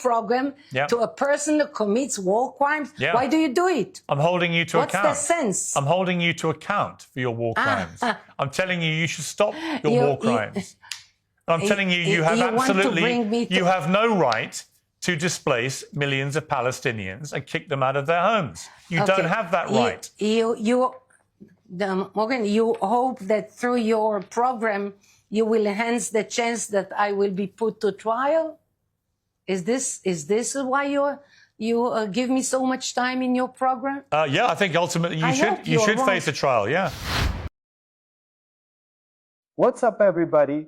program to a person who commits war crimes? Why do you do it? I'm holding you to account. What's the sense? I'm holding you to account for your war crimes. I'm telling you should stop your war crimes. I'm telling you, you have you have no right to displace millions of Palestinians and kick them out of their homes. You don't have that right. Morgan, you hope that through your program you will enhance the chance that I will be put to trial? Is this why you give me so much time in your program? Yeah, I think ultimately you should face a trial. Yeah. What's up, everybody?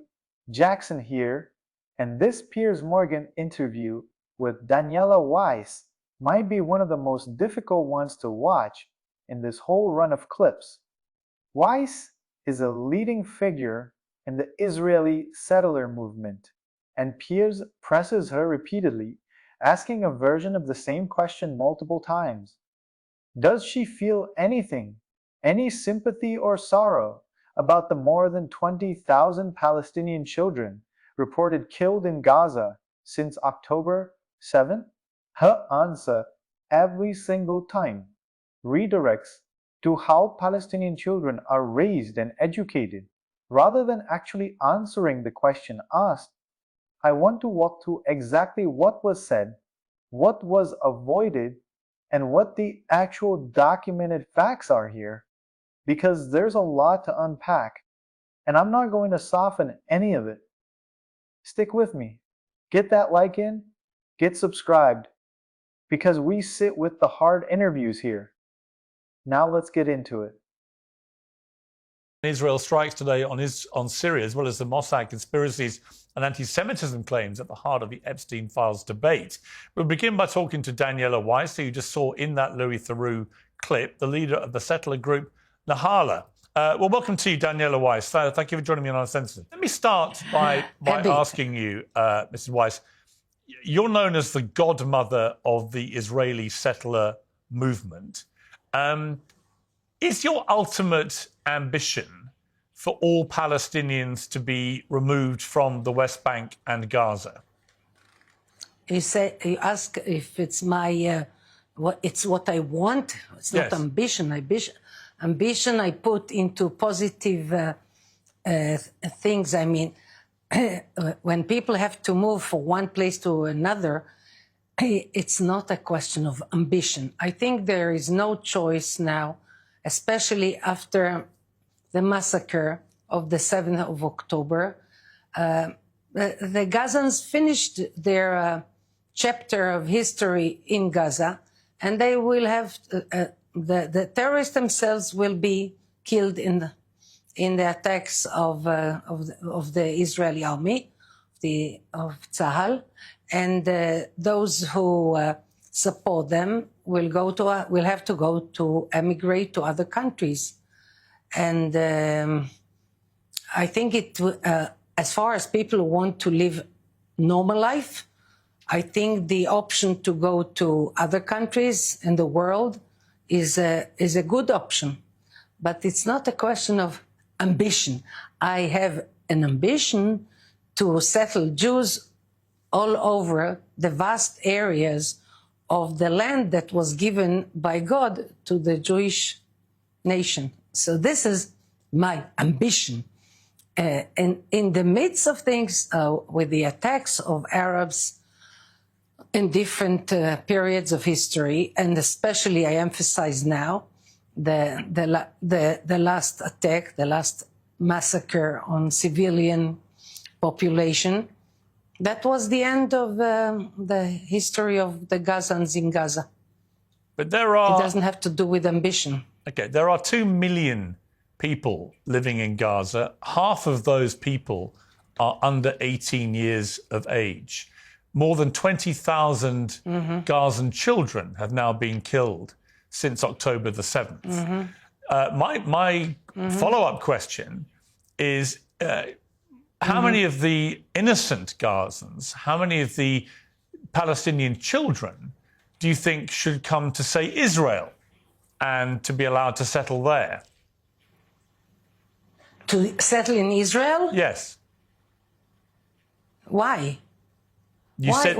Jackson here, and this Piers Morgan interview with Daniela Weiss might be one of the most difficult ones to watch in this whole run of clips. Weiss is a leading figure in the Israeli settler movement, and Piers presses her repeatedly, asking a version of the same question multiple times. Does she feel anything, any sympathy or sorrow about the more than 20,000 Palestinian children reported killed in Gaza since October 7? Her answer every single time redirects to how Palestinian children are raised and educated. Rather than actually answering the question asked, I want to walk through exactly what was said, what was avoided, and what the actual documented facts are here, because there's a lot to unpack, and I'm not going to soften any of it. Stick with me. Get that like in, get subscribed, because we sit with the hard interviews here. Now let's get into it. Israel strikes today on Syria, as well as the Mossad conspiracies and anti-Semitism claims at the heart of the Epstein files debate. We'll begin by talking to Daniela Weiss, who you just saw in that Louis Theroux clip, the leader of the settler group Nahala. Well, welcome to you, Daniela Weiss. Thank you for joining me on Uncensored. Let me start by asking you, Mrs. Weiss, you're known as the godmother of the Israeli settler movement. Is your ultimate ambition for all Palestinians to be removed from the West Bank and Gaza? You ask if it's my what I want. It's not ambition. Ambition I put into positive things. I mean, when people have to move from one place to another, it's not a question of ambition. I think there is no choice now, especially after the massacre of the 7th of October. The Gazans finished their chapter of history in Gaza, and they will have, the terrorists themselves will be killed in the attacks of the Israeli army, of Tzahal. And those who support them will have to emigrate to other countries. And I think as far as people who want to live normal life, I think the option to go to other countries in the world is a good option. But it's not a question of ambition. I have an ambition to settle Jews all over the vast areas of the land that was given by God to the Jewish nation. So this is my ambition. And in the midst of things, with the attacks of Arabs in different periods of history, and especially I emphasize now the last attack, the last massacre on civilian population, that was the end of the history of the Gazans in Gaza. But it doesn't have to do with ambition. Okay, there are 2 million people living in Gaza. Half of those people are under 18 years of age. More than 20,000 Gazan children have now been killed since October the 7th. My follow-up question is, how many of the innocent Gazans, how many of the Palestinian children do you think should come to, say, Israel and to be allowed to settle there? To settle in Israel? Yes. Why? You said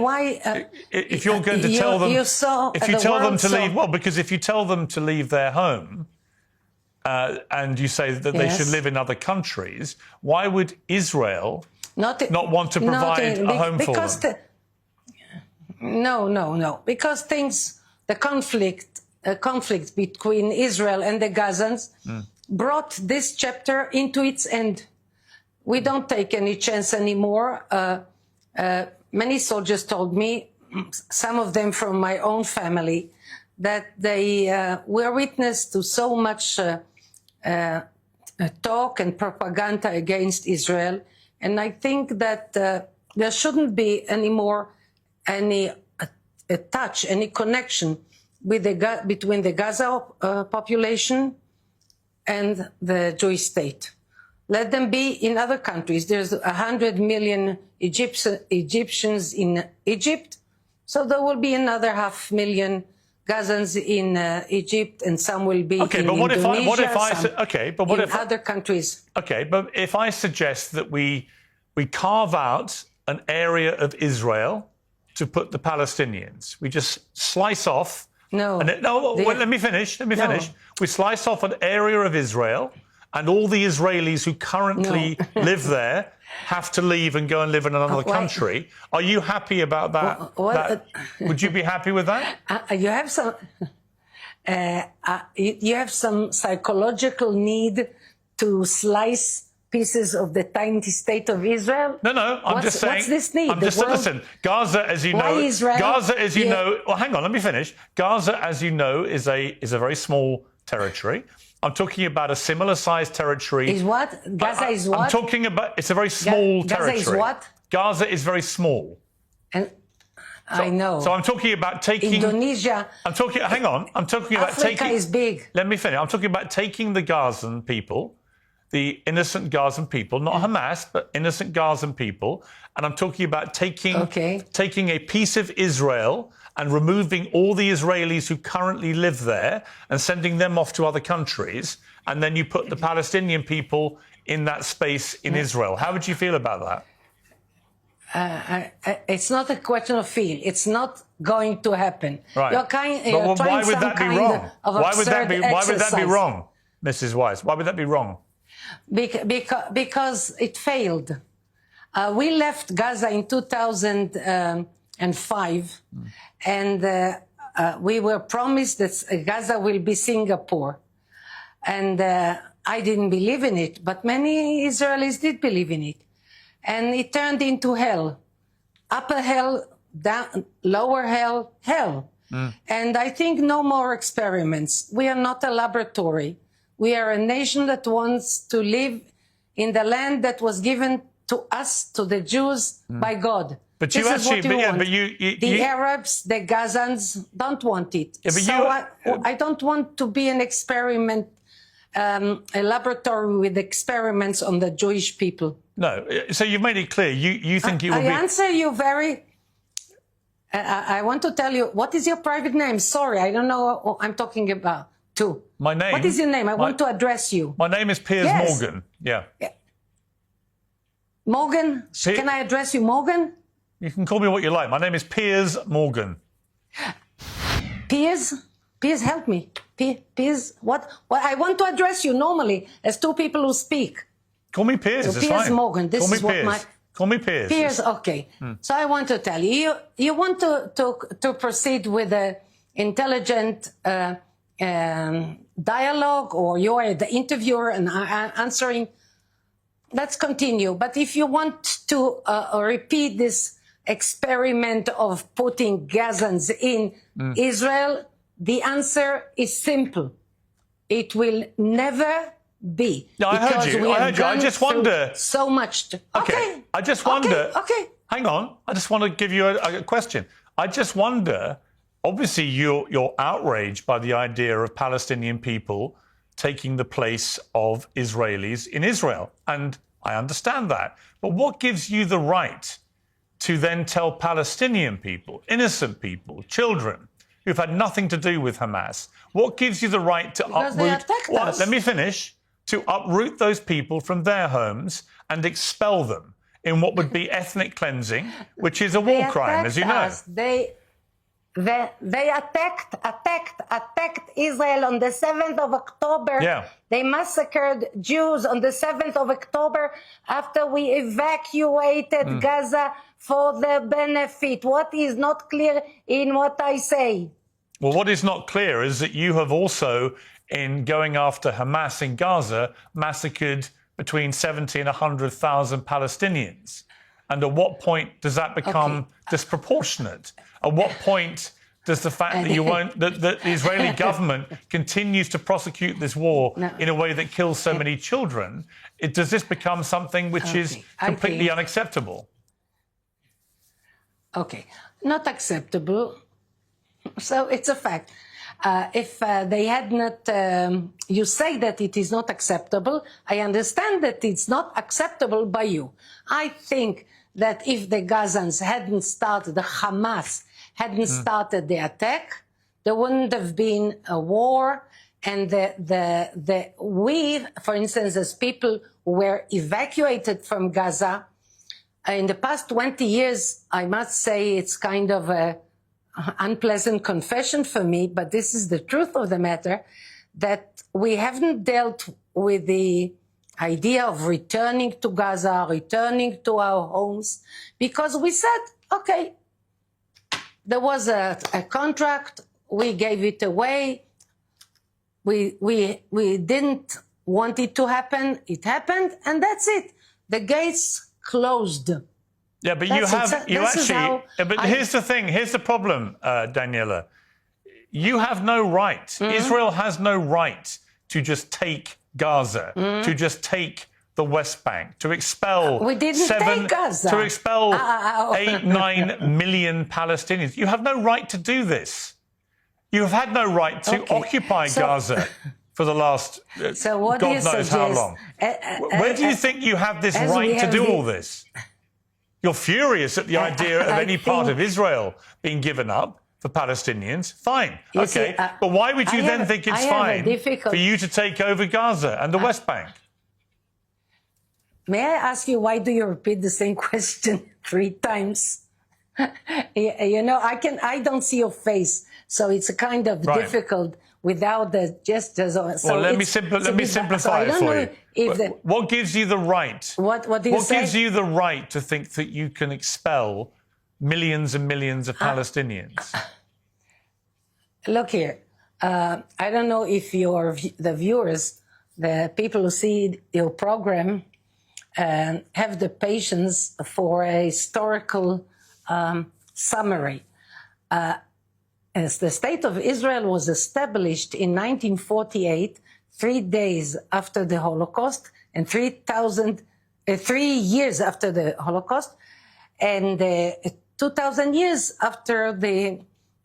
if you're going to tell them, if you tell them to leave, well, because if you tell them to leave their home, and you say that they should live in other countries, why would Israel not want to provide a home for them? No. Because the conflict between Israel and the Gazans brought this chapter into its end. We don't take any chance anymore. Many soldiers told me, some of them from my own family, that they were witness to so much talk and propaganda against Israel. And I think that there shouldn't be anymore any touch, any connection with between the Gaza population and the Jewish state. Let them be in other countries. There's 100 million Egyptians in Egypt, so there will be another 500,000 Gazans in Egypt, and some will be in Indonesia, other countries. Okay, but if I suggest that we carve out an area of Israel to put the Palestinians, we just slice off. Let me finish. We slice off an area of Israel, and all the Israelis who currently live there have to leave and go and live in another country. Are you happy about that? Would you be happy with that? You have some psychological need to slice pieces of the tiny state of Israel? No. I'm just saying. What's this need? Listen. Gaza, as you know. Well, hang on. Let me finish. Gaza, as you know, is a very small territory. I'm talking about a similar-sized territory. Is what? Gaza is what? I'm talking about. It's a very small territory. Gaza is what? Gaza is very small. And I know. So I'm talking about taking Indonesia. Hang on. I'm talking about Africa is big. Let me finish. I'm talking about taking the Gazan people, the innocent Gazan people, not Hamas, but innocent Gazan people, and I'm talking about taking a piece of Israel and removing all the Israelis who currently live there and sending them off to other countries, and then you put the Palestinian people in that space in Israel. How would you feel about that? It's not a question of feel. It's not going to happen. Right. Why would that be wrong? Why would that be wrong, Mrs. Weiss? Why would that be wrong? Because it failed. We left Gaza in 2005, and we were promised that Gaza will be Singapore. And I didn't believe in it, but many Israelis did believe in it. And it turned into hell. Upper hell, down, lower hell, hell. And I think no more experiments. We are not a laboratory. We are a nation that wants to live in the land that was given to us, to the Jews, by God. But the Arabs, the Gazans don't want it. I don't want to be an experiment, a laboratory with experiments on the Jewish people. No, so you've made it clear. You think it would be... I answer you very... I want to tell you, what is your private name? Sorry, I don't know what I'm talking about. Too. My name? What is your name? I want to address you. My name is Piers Morgan. Yeah. Morgan? Can I address you, Morgan? You can call me what you like. My name is Piers Morgan. Piers? Piers, help me. Piers, what? I want to address you normally as two people who speak. Call me Piers, so Piers fine. Morgan, this is what my... Call me Piers. Piers, okay. So I want to tell you, you want to proceed with an intelligent dialogue, or you're the interviewer and answering, let's continue. But if you want to repeat this experiment of putting Gazans in Israel, the answer is simple. It will never be. No, I heard you. I just wonder. So much. Okay. I just wonder. Okay. Hang on. I just want to give you a question. I just wonder. Obviously, you're outraged by the idea of Palestinian people taking the place of Israelis in Israel, and I understand that. But what gives you the right to then tell Palestinian people, innocent people, children, who've had nothing to do with Hamas, what gives you the right to uproot? Let me finish. To uproot those people from their homes and expel them. in what would be ethnic cleansing, which is a war crime, as you know. They attacked Israel on the 7th of October. Yeah. They massacred Jews on the 7th of October after we evacuated Gaza for their benefit. What is not clear in what I say? Well, what is not clear is that you have also, in going after Hamas in Gaza, massacred between 70 and 100,000 Palestinians. And at what point does that become disproportionate? At what point does the fact that you won't, that the Israeli government continues to prosecute this war in a way that kills so many children, does this become something which is completely unacceptable? Okay, not acceptable. So it's a fact. If they had not, you say that it is not acceptable. I understand that it's not acceptable by you. I think that if the Gazans hadn't started, the Hamas hadn't started the attack, there wouldn't have been a war. And we, for instance, as people who were evacuated from Gaza, in the past 20 years, I must say it's kind of a unpleasant confession for me, but this is the truth of the matter, that we haven't dealt with the idea of returning to Gaza, returning to our homes, because we said, okay, there was a contract, we gave it away, we didn't want it to happen, it happened, and that's it. The gates closed. Yeah, but here's the thing, here's the problem, Daniela. You have no right, Israel has no right to just take Gaza, to just take the West Bank, to expel take Gaza. To expel 8-9 million Palestinians. You have no right to do this. You have had no right to occupy Gaza for the last God knows how long. Where do you think you have this right to do all this? You're furious at the idea of any part of Israel being given up for Palestinians. Fine. Okay. But why would you then think it's fine for you to take over Gaza and the West Bank? May I ask you, why do you repeat the same question 3 times? You know, I don't see your face, so it's a kind of difficult without the gestures. So well, let me simplify it for you. What gives you the right? What gives you the right to think that you can expel millions and millions of Palestinians? Look here. I don't know if the viewers, the people who see your program, have the patience for a historical summary. As the State of Israel was established in 1948, 3 days after the Holocaust, and 3 years after the Holocaust, and 2,000 years after the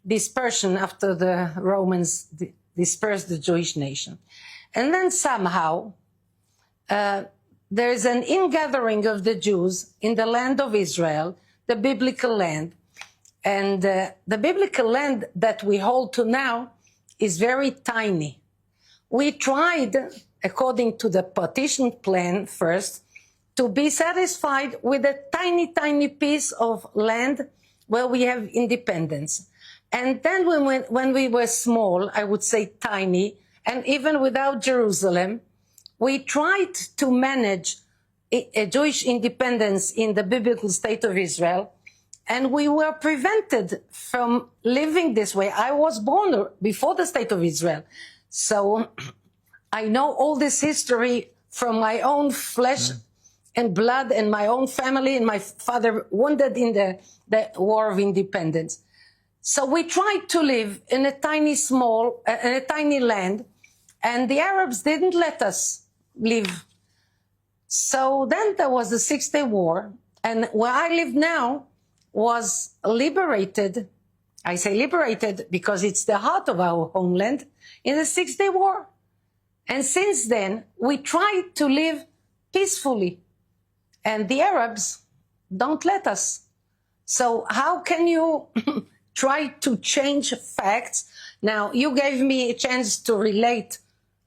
dispersion, after the Romans dispersed the Jewish nation. And then somehow there is an ingathering of the Jews in the land of Israel, the biblical land. And the biblical land that we hold to now is very tiny. We tried, according to the partition plan first, to be satisfied with a tiny, tiny piece of land where we have independence. And then when we were small, I would say tiny, and even without Jerusalem, we tried to manage a Jewish independence in the biblical state of Israel. And we were prevented from living this way. I was born before the state of Israel. So I know all this history from my own flesh and blood and my own family, and my father wounded in the War of Independence. So we tried to live in a tiny land, and the Arabs didn't let us live. So then there was the 6-Day War, and where I live now was liberated. I say liberated because it's the heart of our homeland in the 6-Day War. And since then, we tried to live peacefully, and the Arabs don't let us. So how can you try to change facts? Now, you gave me a chance to relate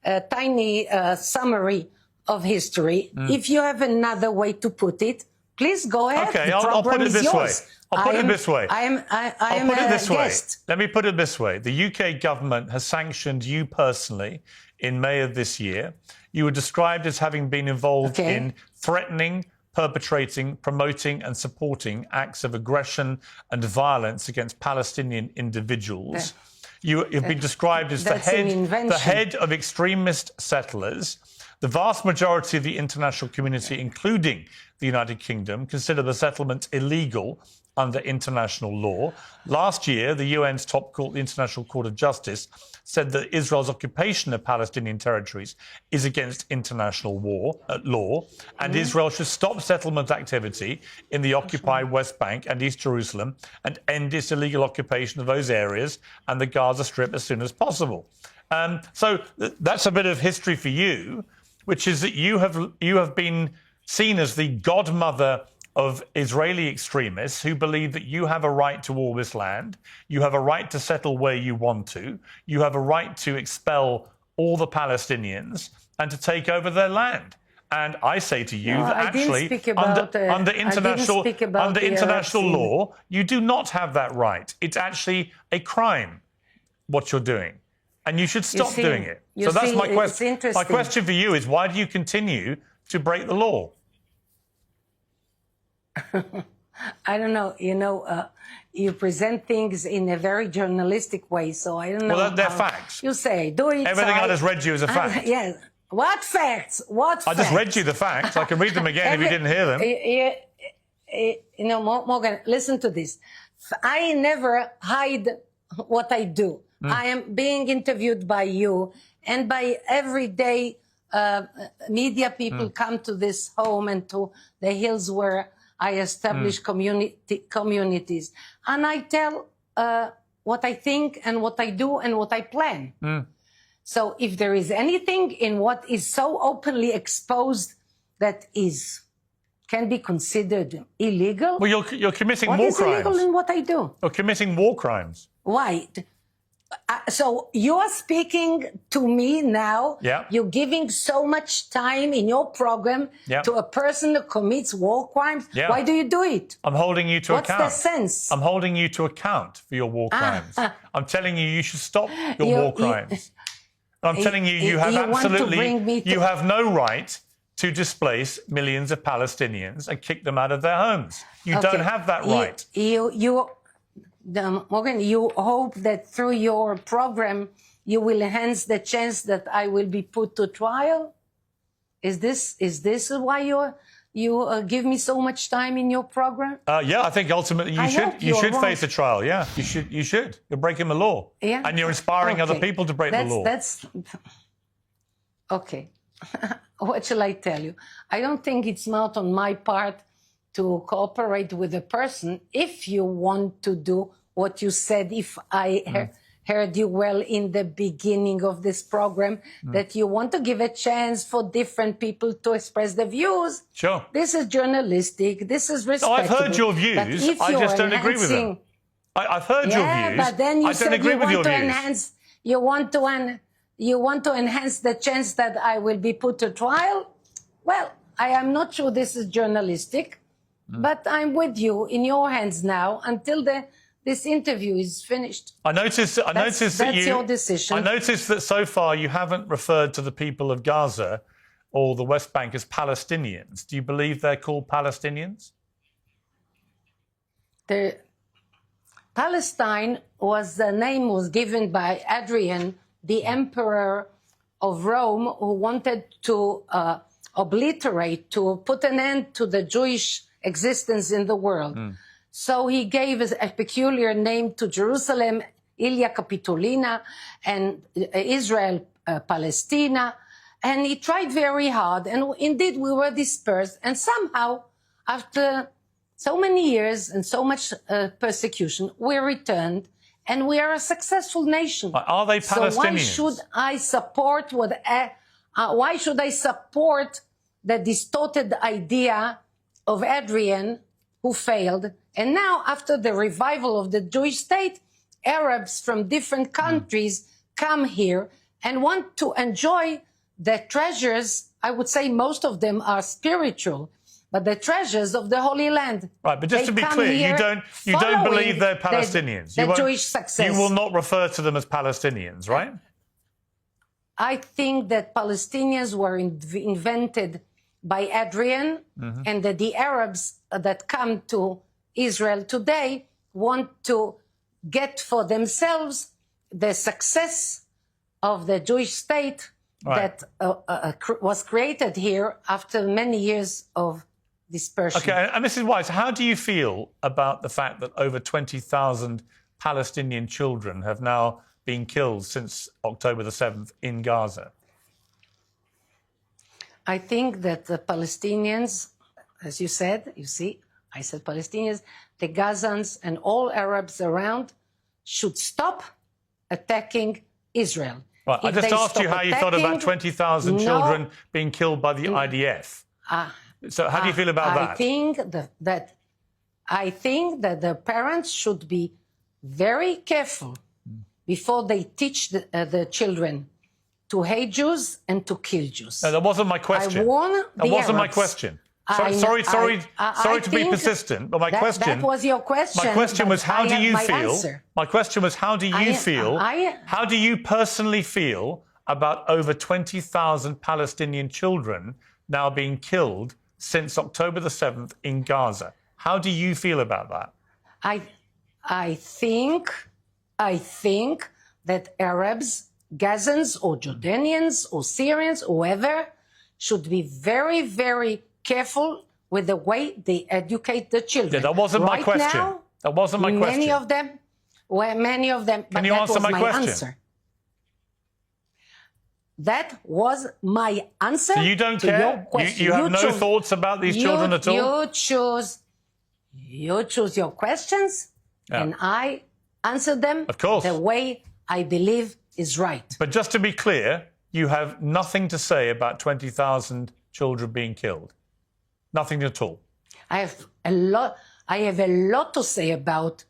a tiny summary of history. If you have another way to put it, Please go ahead. Okay, The I'll put program it is this way. yours. I'll put it this way. I am I'll put it this way. guest. Let me put it this way. The UK government has sanctioned you personally in May of this year. You were described as having been involved in threatening, perpetrating, promoting and supporting acts of aggression and violence against Palestinian individuals. You have been described as the head of extremist settlers. The vast majority of the international community, including the United Kingdom, consider the settlement illegal under international law. Last year, the UN's top court, the International Court of Justice, said that Israel's occupation of Palestinian territories is against international law, and Israel should stop settlement activity in the occupied West Bank and East Jerusalem and end its illegal occupation of those areas and the Gaza Strip as soon as possible. So that's a bit of history for you, which is that you have been seen as the godmother of Israeli extremists who believe that you have a right to all this land, you have a right to settle where you want to, you have a right to expel all the Palestinians and to take over their land. And I say to you that actually, under international law, you do not have that right. It's actually a crime, what you're doing. And you should stop doing it. So that's my question. My question for you is, why do you continue to break the law? I don't know. You present things in a very journalistic way, so I don't know. Well, they're facts. You say, do it. Everything I just read you is a fact. Yes. What facts? What facts? I just read you the facts. I can read them again if you didn't hear them. Morgan, listen to this. I never hide what I do. I am being interviewed by you and by everyday media people come to this home and to the hills where I establish communities. And I tell what I think and what I do and what I plan. So if there is anything in what is so openly exposed that can be considered illegal. Well, you're committing war crimes. What is illegal in what I do? You're committing war crimes. Why? So you're speaking to me now. Yeah. You're giving so much time in your program to a person who commits war crimes. Yeah. Why do you do it? I'm holding you to account. What's the sense? I'm holding you to account for your war crimes. I'm telling you should stop your war crimes. And I'm telling you, you have you have no right to displace millions of Palestinians and kick them out of their homes. You don't have that right. Morgan, you hope that through your program you will enhance the chance that I will be put to trial? Is this why you give me so much time in your program? Yeah, I think ultimately you should face a trial. Yeah, you should. You're breaking the law. Yeah. And you're inspiring other people to break the law. Okay. What shall I tell you? I don't think it's not on my part to cooperate with a person if you want to do what you said, if I heard you well in the beginning of this program, that you want to give a chance for different people to express their views. Sure. This is journalistic. This is respectable. No, I've heard your views. I just don't agree with them. I've heard your views. But then you said you want to enhance. You want to enhance the chance that I will be put to trial. Well, I am not sure this is journalistic. But I'm with you in your hands now until this interview is finished. I noticed that's your decision. I noticed that so far you haven't referred to the people of Gaza or the West Bank as Palestinians. Do you believe they're called Palestinians? Palestine the name was given by Adrian, the emperor of Rome, who wanted to obliterate, to put an end to the Jewish existence in the world. So he gave a peculiar name to Jerusalem, Ilia Capitolina, and Israel, Palestina. And he tried very hard. And indeed, we were dispersed. And somehow, after so many years and so much persecution, we returned. And we are a successful nation. Are they Palestinians? So why should I support the distorted idea of Adrian, who failed? And now, after the revival of the Jewish state, Arabs from different countries come here and want to enjoy the treasures. I would say most of them are spiritual, but the treasures of the Holy Land. Right, but just They to be come clear, here you don't believe they're following Palestinians. The You won't- Jewish success. You will not refer to them as Palestinians, right? I think that Palestinians were invented by Adrian, and that the Arabs that come to Israel today want to get for themselves the success of the Jewish state that was created here after many years of dispersion. Okay, and Mrs. Weiss, how do you feel about the fact that over 20,000 Palestinian children have now been killed since October the 7th in Gaza? I think that the Palestinians, as you said, you see, I said Palestinians, the Gazans and all Arabs around should stop attacking Israel. Right, I just asked you how you thought about 20,000 children being killed by the IDF. So how do you feel about that? I think that the parents should be very careful before they teach the children to hate Jews and to kill Jews. No, that wasn't my question. I warn that wasn't my Arabs. question. Sorry to be persistent, but my question. That was your question. My question was, how do you feel? Answer. My question was, how do you feel? How do you personally feel about over 20,000 Palestinian children now being killed since October the 7th in Gaza? How do you feel about that? I think that Arabs, Gazans or Jordanians or Syrians, whoever, should be very, very careful with the way they educate the children. Yeah, that wasn't my question. Now, that wasn't my question. Many of them. Can you answer my question? Answer. That was my answer. So you don't to care? Your question. You have no thoughts about these children at all? You choose your questions, and I answer them of course. The way I believe is right. But just to be clear, you have nothing to say about 20,000 children being killed. Nothing at all. I have a lot to say about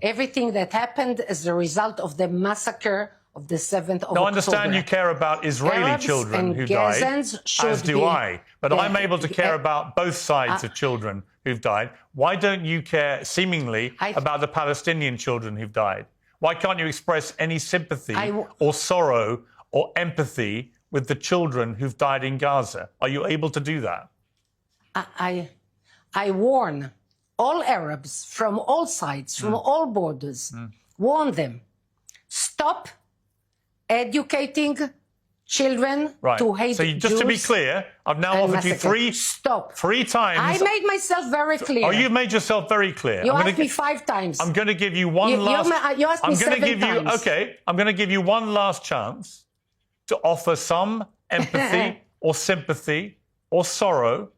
everything that happened as a result of the massacre of the 7th of October. I understand you care about Israeli Arabs children who died, as do I. But I'm able to care about both sides of children who've died. Why don't you care, seemingly, about the Palestinian children who've died? Why can't you express any sympathy or sorrow or empathy with the children who've died in Gaza? Are you able to do that? I warn all Arabs from all sides, from all borders, warn them, stop educating children to hate So just to be clear, I've now offered you three times. I made myself very clear. Oh, you've made yourself very clear. You asked me 5 times. I'm going to give you one last... You asked me 7 times. Okay, I'm going to give you one last chance to offer some empathy or sympathy or sorrow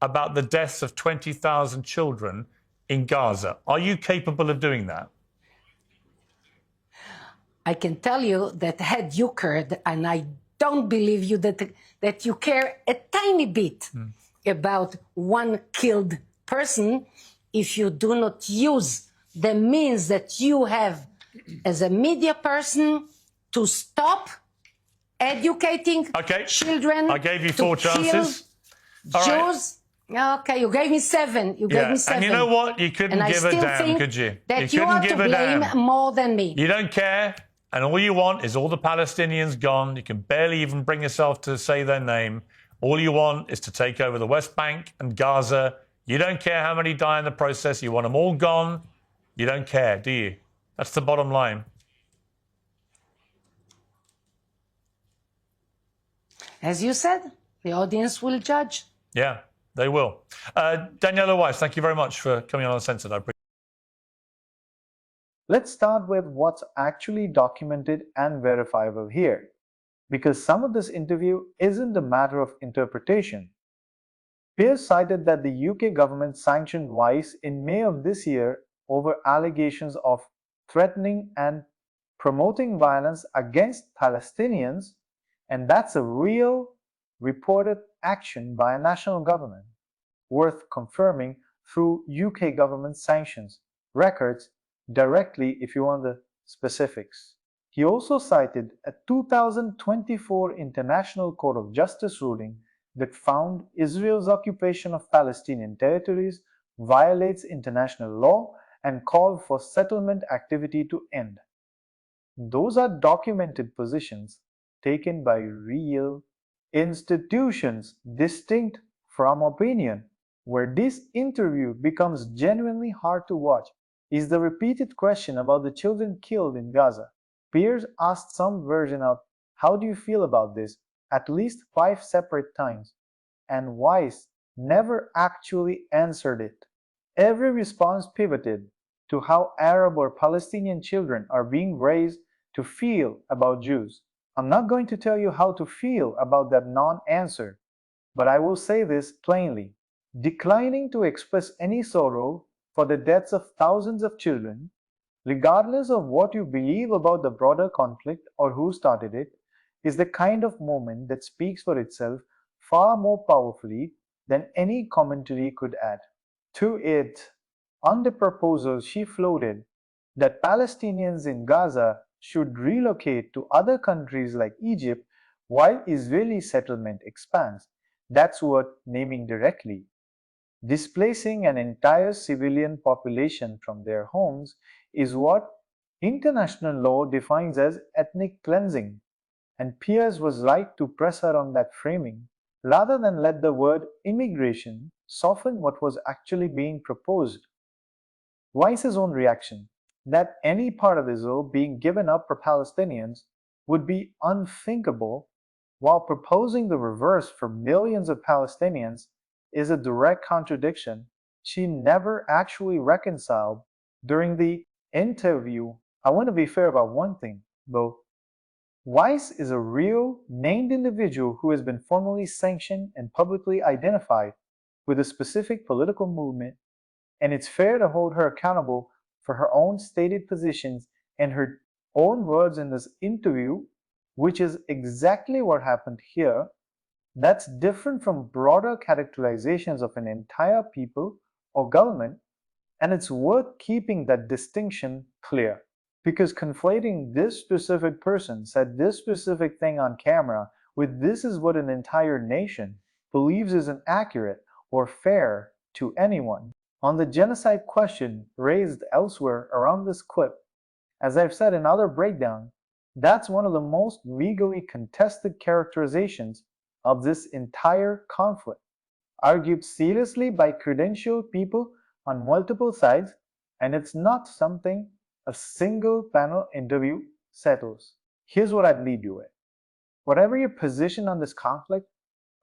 about the deaths of 20,000 children in Gaza. Are you capable of doing that? I can tell you that had you cared, and I don't believe you that you care a tiny bit about one killed person, if you do not use the means that you have as a media person to stop educating children. I gave you 4 chances. Jews. Okay, you gave me 7. You gave me 7. And you know what? You couldn't give a damn, could you? That you are to blame more than me. You don't care, and all you want is all the Palestinians gone. You can barely even bring yourself to say their name. All you want is to take over the West Bank and Gaza. You don't care how many die in the process. You want them all gone. You don't care, do you? That's the bottom line. As you said, the audience will judge. Yeah, they will. Daniela Weiss, thank you very much for coming on Uncensored. I appreciate it. Let's start with what's actually documented and verifiable here, because some of this interview isn't a matter of interpretation. Piers cited that the UK government sanctioned Weiss in May of this year over allegations of threatening and promoting violence against Palestinians, and that's a real reported action by a national government, worth confirming through UK government sanctions records directly if you want the specifics. He also cited a 2024 International Court of Justice ruling that found Israel's occupation of Palestinian territories violates international law and called for settlement activity to end. Those are documented positions taken by real institutions distinct from opinion. Where this interview becomes genuinely hard to watch is the repeated question about the children killed in Gaza. Piers asked some version of "How do you feel about this?" at least 5 separate times, and Weiss never actually answered it. Every response pivoted to how Arab or Palestinian children are being raised to feel about Jews. I'm not going to tell you how to feel about that non-answer, but I will say this plainly. Declining to express any sorrow for the deaths of thousands of children, regardless of what you believe about the broader conflict or who started it, is the kind of moment that speaks for itself far more powerfully than any commentary could add. To it, on the proposal she floated that Palestinians in Gaza should relocate to other countries like Egypt while Israeli settlement expands. That's worth naming directly. Displacing an entire civilian population from their homes is what international law defines as ethnic cleansing, and Piers was right to press her on that framing, rather than let the word immigration soften what was actually being proposed. Weiss's own reaction, that any part of Israel being given up for Palestinians would be unthinkable, while proposing the reverse for millions of Palestinians, is a direct contradiction she never actually reconciled during the interview. I want to be fair about one thing, though. Weiss is a real, named individual who has been formally sanctioned and publicly identified with a specific political movement, and it's fair to hold her accountable for her own stated positions and her own words in this interview, which is exactly what happened here. That's different from broader characterizations of an entire people or government, and it's worth keeping that distinction clear. Because conflating this specific person said this specific thing on camera with this is what an entire nation believes isn't accurate or fair to anyone. On the genocide question raised elsewhere around this clip, as I've said in other breakdowns, that's one of the most legally contested characterizations of this entire conflict, argued seriously by credentialed people on multiple sides, and it's not something a single panel interview settles. Here's what I'd leave you with. Whatever your position on this conflict,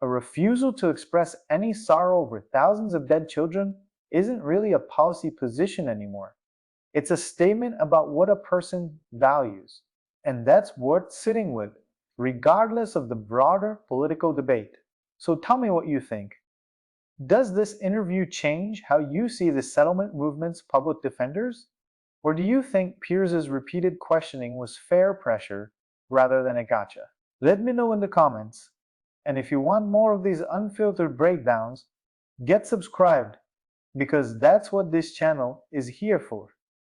a refusal to express any sorrow over thousands of dead children isn't really a policy position anymore. It's a statement about what a person values, and that's worth sitting with, regardless of the broader political debate. So tell me what you think. Does this interview change how you see the settlement movement's public defenders? Or do you think Piers' repeated questioning was fair pressure rather than a gotcha? Let me know in the comments. And if you want more of these unfiltered breakdowns, get subscribed, because that's what this channel is here for.